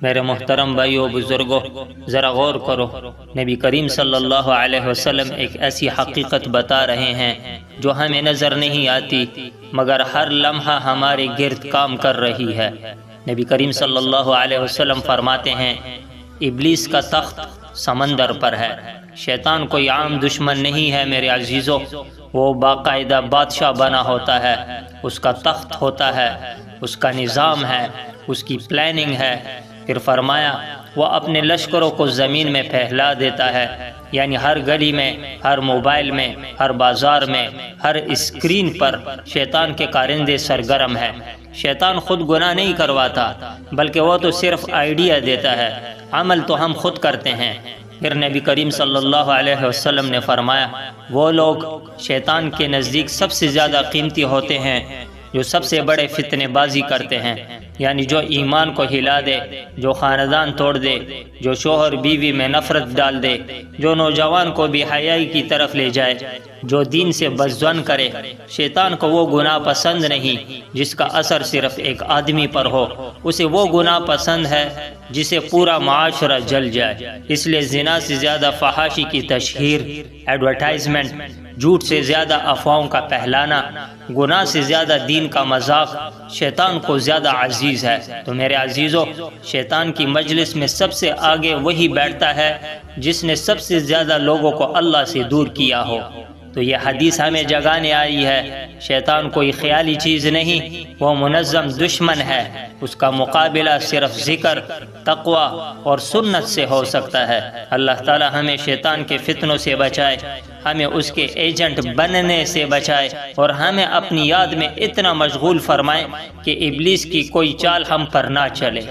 میرے محترم بھائیو بزرگوں، ذرا غور کرو، نبی کریم صلی اللہ علیہ وسلم ایک ایسی حقیقت بتا رہے ہیں جو ہمیں نظر نہیں آتی مگر ہر لمحہ ہمارے گرد کام کر رہی ہے۔ نبی کریم صلی اللہ علیہ وسلم فرماتے ہیں، ابلیس کا تخت سمندر پر ہے۔ شیطان کوئی عام دشمن نہیں ہے میرے عزیزو، وہ باقاعدہ بادشاہ بنا ہوتا ہے، اس کا تخت ہوتا ہے، اس کا نظام ہے، اس کی پلاننگ ہے۔ پھر فرمایا وہ اپنے لشکروں کو زمین میں پھیلا دیتا ہے، یعنی ہر گلی میں، ہر موبائل میں، ہر بازار میں، ہر اسکرین پر شیطان کے کارندے سرگرم ہے۔ شیطان خود گناہ نہیں کرواتا بلکہ وہ تو صرف آئیڈیا دیتا ہے، عمل تو ہم خود کرتے ہیں۔ پھر نبی کریم صلی اللہ علیہ وسلم نے فرمایا وہ لوگ شیطان کے نزدیک سب سے زیادہ قیمتی ہوتے ہیں جو سب سے بڑے فتنے بازی کرتے ہیں، یعنی جو ایمان کو ہلا دے، جو خاندان توڑ دے، جو شوہر بیوی میں نفرت ڈال دے، جو نوجوان کو بے حیائی کی طرف لے جائے، جو دین سے بدظن کرے۔ شیطان کو وہ گناہ پسند نہیں جس کا اثر صرف ایک آدمی پر ہو، اسے وہ گناہ پسند ہے جسے پورا معاشرہ جل جائے۔ اس لیے زنا سے زیادہ فحاشی کی تشہیر، ایڈورٹائزمنٹ، جھوٹ سے زیادہ افواہوں کا پھیلانا، گناہ سے زیادہ دین کا مذاق شیطان کو زیادہ عزیز ہے۔ تو میرے عزیزو، شیطان کی مجلس میں سب سے آگے وہی بیٹھتا ہے جس نے سب سے زیادہ لوگوں کو اللہ سے دور کیا ہو۔ تو یہ حدیث ہمیں جگانے آئی ہے، شیطان کوئی خیالی چیز نہیں، وہ منظم دشمن ہے۔ اس کا مقابلہ صرف ذکر، تقوی اور سنت سے ہو سکتا ہے۔ اللہ تعالی ہمیں شیطان کے فتنوں سے بچائے، ہمیں اس کے ایجنٹ بننے سے بچائے، اور ہمیں اپنی یاد میں اتنا مشغول فرمائے کہ ابلیس کی کوئی چال ہم پر نہ چلے۔